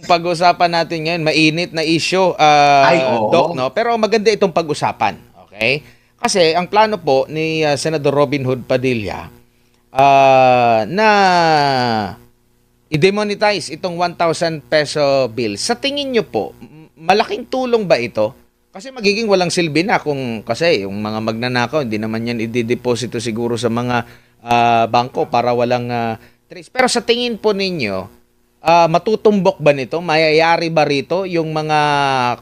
Pag-usapan natin ngayon, mainit na issue, Ay, Doc, oo. no? Pero maganda itong pag-usapan, okay? Kasi ang plano po ni Senador Robin Hood Padilla na i-demonetize itong 1,000 peso bill. Sa tingin nyo po, malaking tulong ba ito? Kasi magiging walang silbi na kung kasi yung mga magnanakaw, hindi naman yan i-deposito siguro sa mga bangko para walang trace. Pero sa tingin po ninyo, matutumbok ba nito? Mayayari ba rito yung mga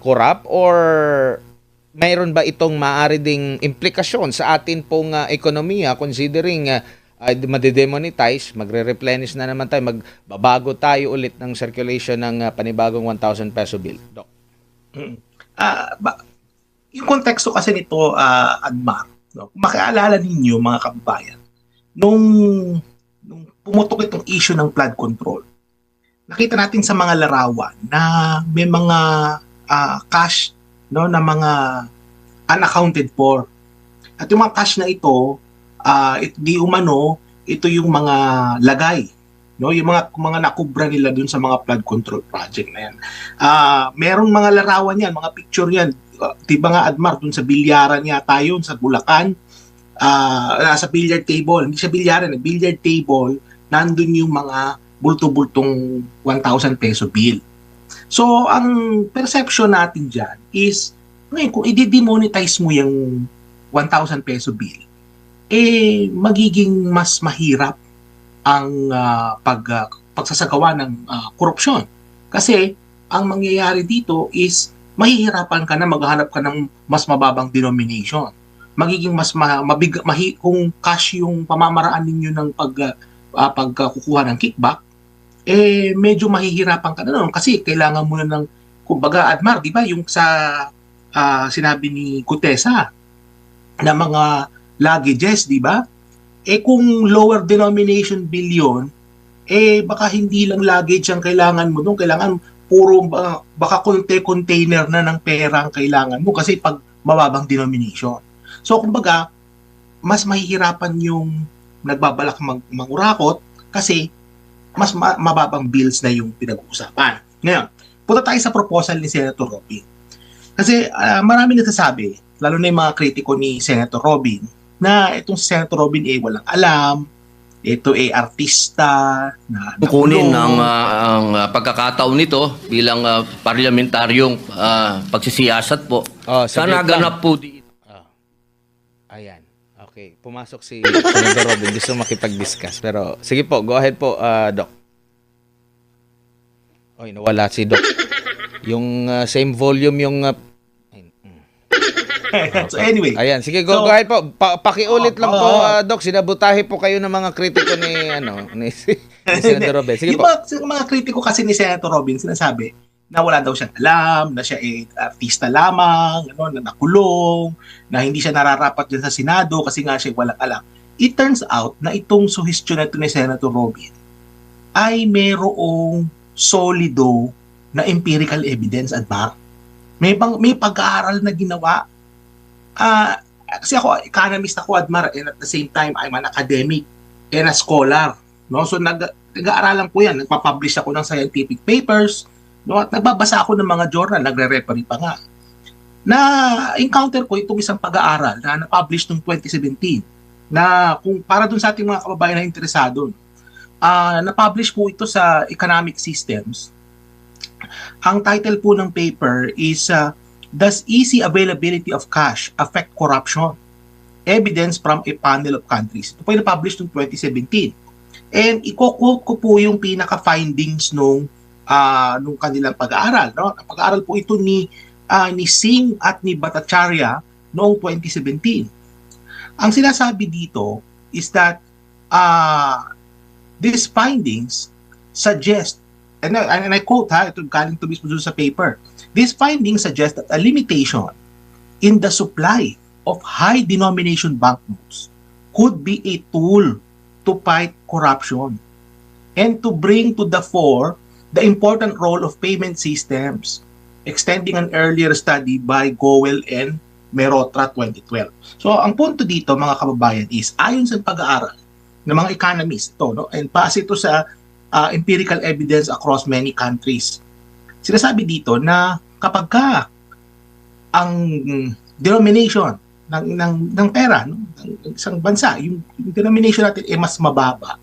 korap or mayroon ba itong maaari ding implikasyon sa atin pong ekonomiya considering made-demonetize, magre-replenish na naman tayo, magbabago tayo ulit ng circulation ng panibagong 1,000 peso bill. Dok. Mm. Ah, ba, yung konteksto kasi nito, Admar, no? Kung makiaalala ninyo mga kababayan, nung, nung pumutok itong issue ng flood control, nakita natin sa mga larawan na may mga cash, no, na mga unaccounted for. At yung mga cash na ito, di umano, ito yung mga lagay, no, yung mga nakubra nila dun sa mga flood control project na yan. Merong mga larawan yan, mga picture yan. Diba nga, Admar, dun sa bilyaran yata yun, sa Bulacan, sa billiard table, hindi siya bilyaran, billiard table, nandun yung mga bulto-bultong 1,000 peso bill. So, ang perception natin dyan is, ngayon, kung i-demonetize mo yung 1,000 peso bill, magiging mas mahirap ang pagsasagawa ng korupsyon. Kasi, ang mangyayari dito is, mahihirapan ka na maghanap ka ng mas mababang denomination. Magiging mas kung cash yung pamamaraan ninyo ng pagkukuha ng kickback, medyo mahihirapan ka na noon kasi kailangan mo na ng, kumbaga, Admar, di ba, yung sa sinabi ni Gutesa na mga luggages, di ba? Kung lower denomination bill yun, baka hindi lang luggage ang kailangan mo doon, kailangan puro, baka container na ng pera ang kailangan mo kasi pag mababang denomination. So, kumbaga, mas mahihirapan yung nagbabalak mangurakot kasi mas mababang bills na yung pinag-uusapan. Ngayon, punta tayo sa proposal ni Senator Robin. Kasi marami nagsasabi, lalo na yung mga kritiko ni Senator Robin, na itong si Senator Robin walang alam, ito artista na Kunin ang pagkakataon nito bilang parlamentaryong pagsisiyasat po. Sana ganap po dito. Ayan. Okay. Pumasok si Senator Robin. Gusto makipag-discuss. Pero sige po. Go ahead po, Doc. Oy, nawala si Doc. Yung same volume yung... So anyway. Ayan. Sige, go ahead po. Pakiulit lang po, Doc. Sinabutahe po kayo ng mga kritiko ni Senator Robin. Sige yung po. mga kritiko kasi ni Senator Robin, sinasabi na wala daw siyang alam, na siya artista lamang, na nakulong, na hindi siya nararapat dyan sa Senado kasi nga siya walang alam. It turns out na itong suhestyon na ito ni Senator Robin ay merong solido na empirical evidence, Admar. May pag-aaral na ginawa. Kasi ako, economist ako, Admar, and at the same time, I'm an academic and a scholar. No? So nag-aaralan ko yan. Nagpa-publish ako ng scientific papers, no? At nagbabasa ako ng mga journal, nagre-referee pa nga. Na-encounter ko itong isang pag-aaral na na-publish noong 2017 na kung para dun sa ating mga kababayan na interesado, na-publish po ito sa Economic Systems. Ang title po ng paper is Does Easy Availability of Cash Affect Corruption? Evidence from a Panel of Countries. Ito po yung na-publish noong 2017. And i-quote ko po yung pinaka-findings nung kanilang pag-aaral. No? Ang pag-aaral po ito ni Singh at ni Bhattacharya noong 2017. Ang sinasabi dito is that these findings suggest, and I quote, ito galing to mismo sa paper, these findings suggest that a limitation in the supply of high-denomination banknotes could be a tool to fight corruption and to bring to the fore the important role of payment systems, extending an earlier study by Gowell and Merotra 2012. So, ang punto dito, mga kababayan, is ayon sa pag-aaral ng mga economists, and base ito sa empirical evidence across many countries, Sinasabi dito na kapag ka ang denomination ng pera, no, ng isang bansa, yung denomination natin ay mas mababa,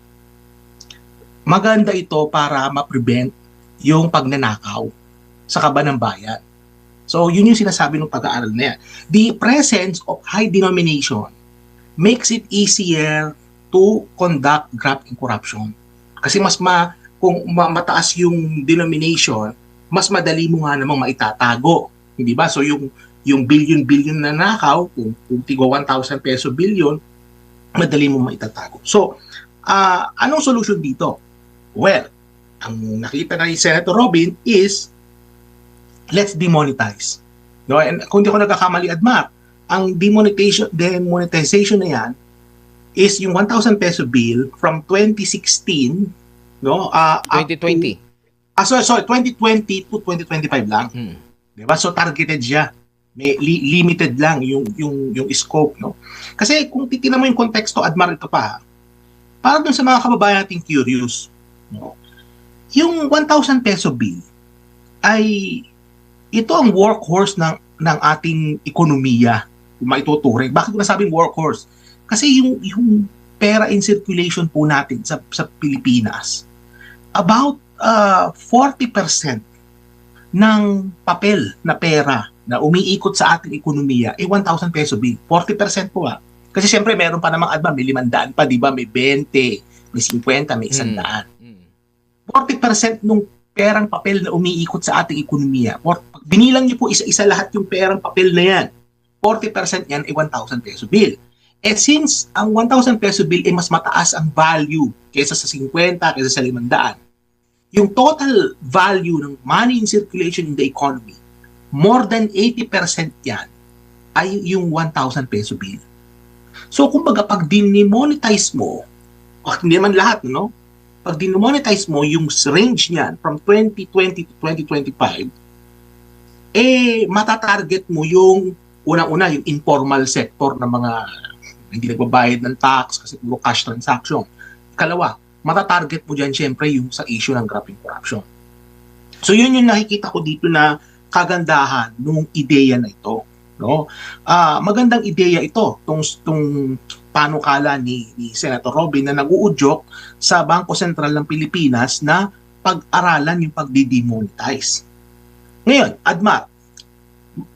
maganda ito para ma-prevent yung pagnanakaw sa kaban ng bayan. So, yun yung sinasabi ng pag-aaral na yan. The presence of high denomination makes it easier to conduct graft and corruption. Kasi kung mataas yung denomination, mas madali mo nga namang maitatago. Hindi ba? So, yung billion na nakaw, kung tigwa 1,000 peso billion, madali mo maitatago. So, anong solution dito? Well, ang nakita na ni Senator Robin is, let's demonetize. No? And kung di ko nagkakamali, Admar, ang demonetization na yan is yung 1,000 peso bill from 2016, no? 2020. Sorry, 2020 to 2025 lang. Diba? So targeted siya. May limited lang yung scope, no? Kasi kung titingnan mo yung konteksto, Admar, ito pa, para dun sa mga kababayan nating curious, no? Yung 1,000 peso bill ay ito ang workhorse ng ating ekonomiya, kung maituturing. Bakit ko nasabing workhorse? Kasi yung pera in circulation po natin sa Pilipinas, about 40% ng papel na pera na umiikot sa ating ekonomiya ay 1,000 peso bill. 40% po Kasi siyempre meron pa namang Admar, may 500 pa, di ba? May 20, may 50, may 100. 40% nung perang papel na umiikot sa ating ekonomiya. Binilang niyo po isa-isa lahat yung perang papel na yan. 40% yan ay 1,000 peso bill. Eh since ang 1,000 peso bill ay mas mataas ang value kaysa sa 50, kaysa sa 500, yung total value ng money in circulation in the economy, more than 80% yan ay yung 1,000 peso bill. So, kumbaga, pag dinemonetize mo, hindi naman lahat, no? Pag dinemonetize mo, yung range niyan from 2020 to 2025, matatarget mo yung unang-una, yung informal sector na mga hindi nagbabayad ng tax kasi puro cash transaction. Ikalawa, matatarget mo dyan syempre yung sa issue ng graft and corruption. So yun yung nakikita ko dito na kagandahan nung ideya na ito. No? Magandang ideya ito, tong panukala ni Senator Robin na nag-uudyok sa Bangko Sentral ng Pilipinas na pag-aralan yung pagdidemonetize. Ngayon, Admar,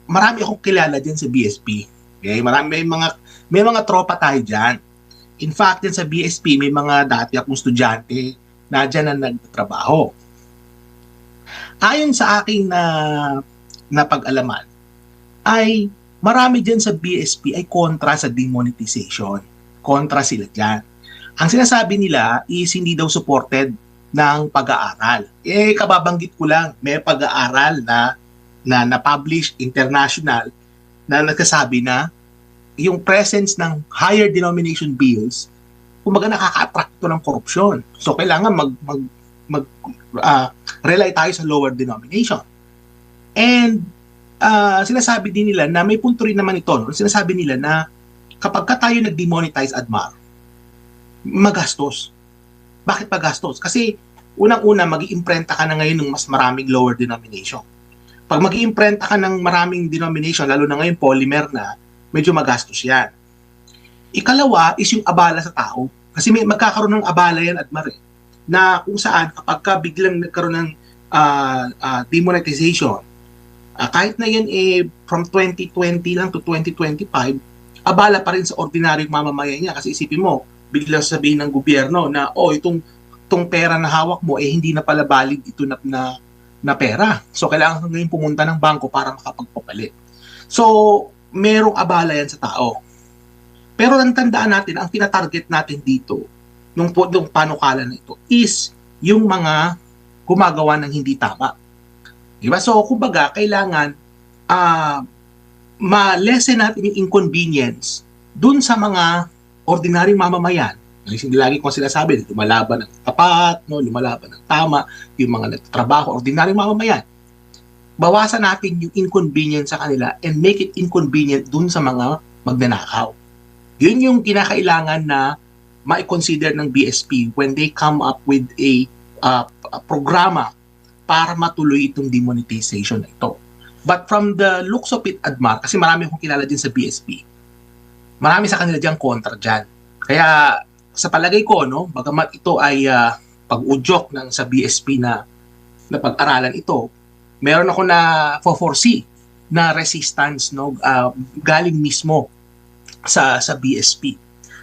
marami akong kilala dyan sa BSP. Okay? May mga tropa tayo dyan. In fact, din sa BSP, may mga dati akong estudyante na dyan na nagtatrabaho. Ayon sa aking na pag-alaman, ay marami dyan sa BSP ay kontra sa demonetization. Kontra sila dyan. Ang sinasabi nila is hindi daw supported ng pag-aaral. Kababanggit ko lang, may pag-aaral na publish international na nagsasabi na yung presence ng higher denomination bills, kumbaga nakaka-attract to ng korupsyon. So, kailangan rely tayo sa lower denomination. And sinasabi din nila na may punto rin naman ito. No? Sinasabi nila na kapag ka tayo nag-demonetize, Admar, magastos. Bakit magastos? Kasi unang-una, mag-iimprenta ka na ngayon ng mas maraming lower denomination. Pag mag-iimprenta ka ng maraming denomination, lalo na ngayon polymer na, medyo magastos yan. Ikalawa is yung abala sa tao. Kasi magkakaroon ng abala yan, Admar, na kung saan kapag ka biglang nagkaroon ng demonetization, kahit na yan from 2020 lang to 2025, abala pa rin sa ordinaryong mamamayan niya. Kasi isipin mo, biglang sabihin ng gobyerno na, itong pera na hawak mo, hindi na pala valid ito na pera. So, kailangan ngayon pumunta ng bangko para makapagpapalit. So, merong abala yan sa tao. Pero ang tandaan natin, ang tinatarget natin dito, nung panukala na ito, is yung mga gumagawa ng hindi tama. Diba? So, kumbaga, kailangan ma-lessen natin yung inconvenience dun sa mga ordinaryong mamamayan. Hindi lagi ko sila sabi, lumalaban ng tapat, no? Lumalaban ng tama, yung mga nagtatrabaho, ordinaryong mamamayan. Bawasan natin yung inconvenience sa kanila and make it inconvenient dun sa mga magnanakaw. Yun yung kinakailangan na ma-consider ng BSP when they come up with a programa para matuloy itong demonetization na ito. But from the looks of it, Admar, kasi marami akong kilala din sa BSP, marami sa kanila dyan kontra dyan. Kaya sa palagay ko, no, bagamat ito ay pag-udyok ng sa BSP na pag-aralan ito, meron ako na foresee na resistance, no, galing mismo sa BSP.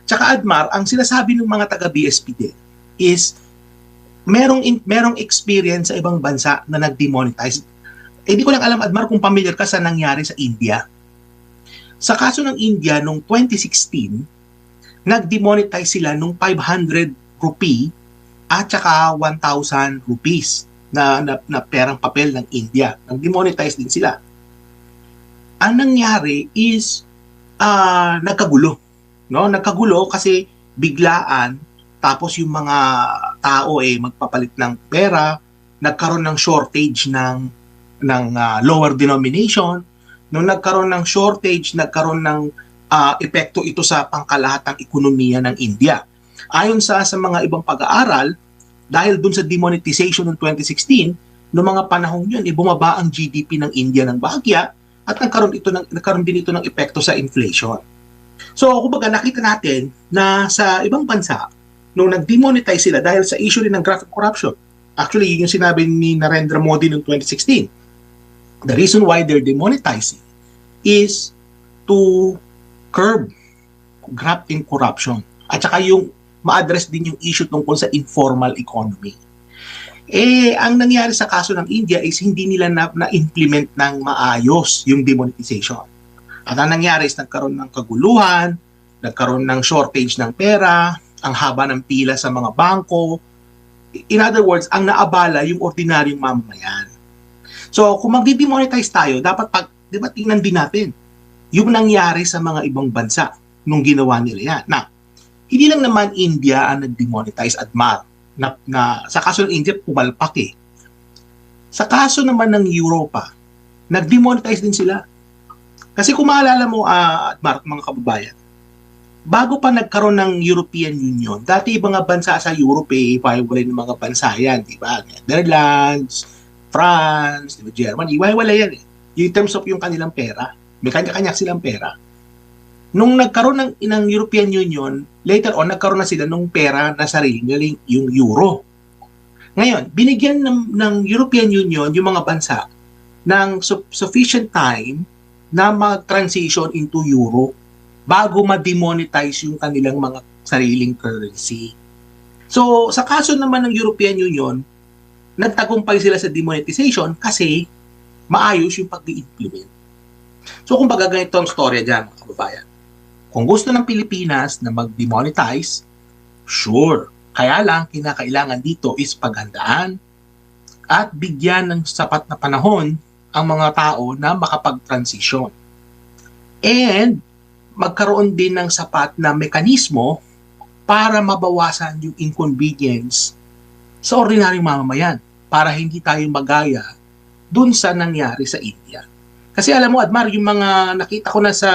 Tsaka Admar, ang sinasabi ng mga taga BSP din is merong experience sa ibang bansa na nag-demonetize. Hindi ko lang alam, Admar, kung familiar ka sa nangyari sa India. Sa kaso ng India, noong 2016, nag-demonetize sila nung 500 rupee at saka 1,000 rupees na perang papel ng India. Nag-demonetize din sila. Ang nangyari is nagkagulo. No? Nagkagulo kasi biglaan, tapos yung mga tao magpapalit ng pera, nagkaroon ng shortage ng lower denomination. Nung nagkaroon ng shortage, nagkaroon ng epekto ito sa pangkalahatang ekonomiya ng India. Ayon sa mga ibang pag-aaral, dahil dun sa demonetization ng 2016, noong mga panahon yun, bumaba ang GDP ng India ng bahagya at nagkaroon din ito ng epekto sa inflation. So, kumbaga nakita natin na sa ibang bansa, nung nag-demonetize sila dahil sa issue rin ng graft corruption, actually, yun yung sinabi ni Narendra Modi noong 2016, the reason why they're demonetizing is to curb graft and corruption. At saka yung ma-address din yung issue tungkol sa informal economy. Ang nangyari sa kaso ng India is hindi nila na-implement ng maayos yung demonetization. At ang nangyari is nagkaroon ng kaguluhan, nagkaroon ng shortage ng pera, ang haba ng pila sa mga bangko. In other words, ang naabala yung ordinaryong mamamayan. So, kung mag-demonetize tayo, dapat tingnan din natin yung nangyari sa mga ibang bansa nung ginawa nila yan. Na, hindi lang naman India ang nag-demonetize, Admar. Sa kaso ng India, pumalpak eh. Sa kaso naman ng Europa, nag-demonetize din sila. Kasi kung maalala mo, Admar, mga kababayan, bago pa nagkaroon ng European Union, dati ibang bansa sa Europe, ipahiwalay ng mga bansa yan, di ba? Netherlands, France, di ba, Germany, iwahiwalay yan eh. In terms of yung kanilang pera, may kanya-kanya silang pera. Nung nagkaroon ng European Union, later on, nagkaroon na sila ng pera na sarili, yung euro. Ngayon, binigyan ng European Union yung mga bansa ng sufficient time na mag-transition into euro bago ma-demonetize yung kanilang mga sariling currency. So, sa kaso naman ng European Union, nagtagumpay sila sa demonetization kasi maayos yung pag-i-implement. So, kung baga ganito ang storya dyan, mga kababayan. Kung gusto ng Pilipinas na mag-demonetize, sure. Kaya lang, kinakailangan dito is paghandaan at bigyan ng sapat na panahon ang mga tao na makapag-transition. And, magkaroon din ng sapat na mekanismo para mabawasan yung inconvenience sa ordinaryong mamamayan para hindi tayo magaya dun sa nangyari sa India. Kasi alam mo, Admar, yung mga nakita ko na sa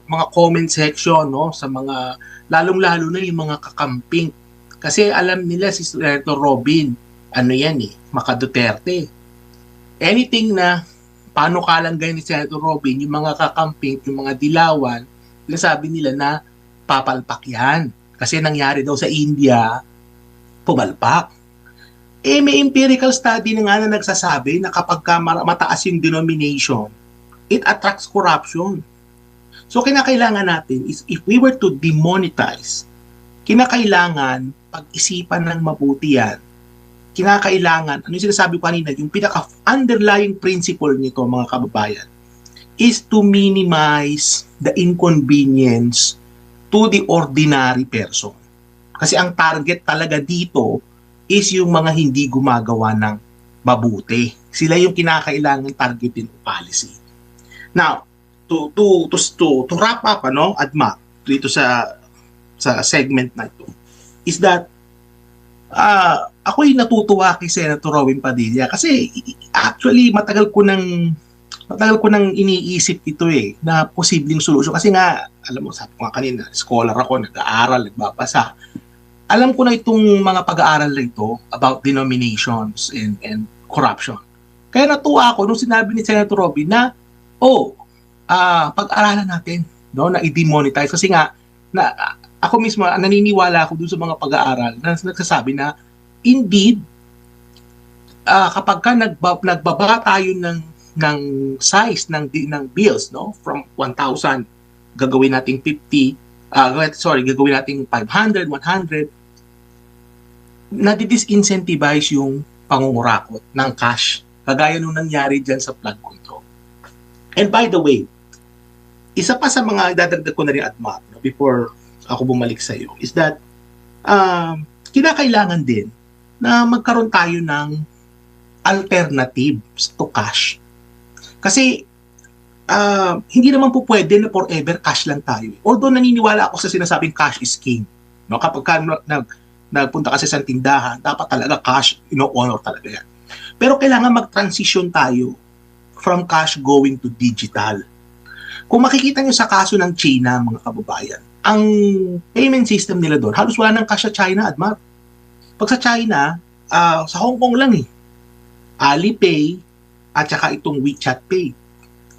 mga comment section, no, sa mga, lalong-lalo na yung mga kakamping. Kasi alam nila si Senator Robin, ano yan Maka Duterte. Anything na panukalang ganyan ni Senator Robin, yung mga kakamping, yung mga dilawan, sabi nila na papalpak yan. Kasi nangyari daw sa India, pumalpak. May empirical study na nga na nagsasabi na kapag mataas yung denomination, it attracts corruption. So, kinakailangan natin is if we were to demonetize, kinakailangan pag-isipan ng mabuti yan. Kinakailangan, ano yung sinasabi ko kanina, yung pinaka-underlying principle nito, mga kababayan, is to minimize the inconvenience to the ordinary person. Kasi ang target talaga dito is yung mga hindi gumagawa ng mabuti. Sila yung kinakailangan targetin ng policy. Now, to wrap up, Adma, dito sa segment na ito, is that ako'y natutuwa kay Senator Robin Padilla kasi actually matagal ko nang iniisip ito na posibleng solusyon. Kasi nga, alam mo, sabi ko nga kanina, scholar ako, nag-aaral, nagbabasa. Alam ko na itong mga pag-aaral na ito about denominations and corruption. Kaya natuwa ako nung sinabi ni Senator Robin na, pag-aralan natin, no, na i-demonetize. Kasi nga, ako mismo, naniniwala ako dun sa mga pag-aaral na nagsasabi na, indeed, kapag ka nagbaba tayo ng size ng bills, no, from 1,000, gagawin nating 50, gagawin nating 500, 100, nadi-disincentivize yung pangungurakot ng cash. Kagaya nung nangyari dyan sa flood control. And by the way, isa pa sa mga dadagdag ko na rin at Mark, no, before ako bumalik sa iyo, is that kinakailangan din na magkaroon tayo ng alternatives to cash. Kasi hindi naman po pwede na forever cash lang tayo. Although naniniwala ako sa sinasabing cash is king. No, kapag nagpunta kasi sa tindahan, dapat talaga cash, honor talaga yan. Pero kailangan mag-transition tayo from cash going to digital. Kung makikita nyo sa kaso ng China, mga kababayan, ang payment system nila doon, halos wala ng cash sa China, Admar. Pag sa China, sa Hong Kong lang Alipay at saka itong WeChat Pay.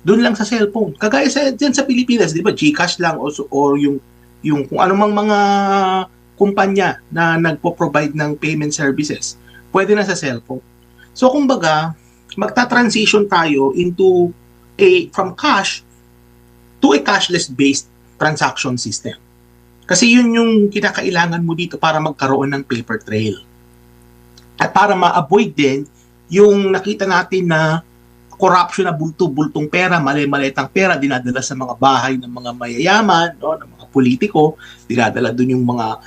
Doon lang sa cellphone. Kagaya dyan sa Pilipinas, di ba, GCash lang or yung kung anumang mga kumpanya na nagpo-provide ng payment services, pwede na sa cellphone. So, kumbaga, magta-transition tayo into from cash to a cashless-based transaction system. Kasi yun yung kinakailangan mo dito para magkaroon ng paper trail. At para ma-avoid din yung nakita natin na corruption na bulto-bultong pera, mali-malitang pera, dinadala sa mga bahay ng mga mayayaman, no, ng mga politiko, dinadala doon yung mga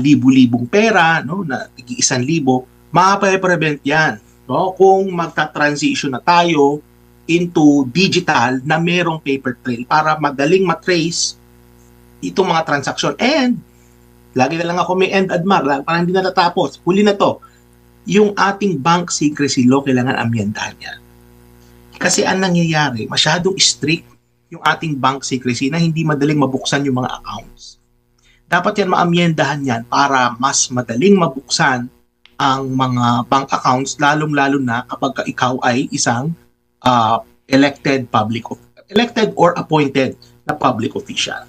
libu-libong pera, no, na 1,000, ma-prevent yan. No, kung magta-transition na tayo into digital na merong paper trail para madaling matrace itong mga transaksyon. And, lagi na lang ako may end, Admar, parang hindi na natapos. Huli na to. Yung ating bank secrecy law, kailangan amyendahan yan. Kasi ang nangyayari, masyadong strict yung ating bank secrecy na hindi madaling mabuksan yung mga accounts. Dapat yan maamyendahan yan para mas madaling mabuksan ang mga bank accounts, lalong-lalo na kapag ikaw ay isang elected or appointed na public official.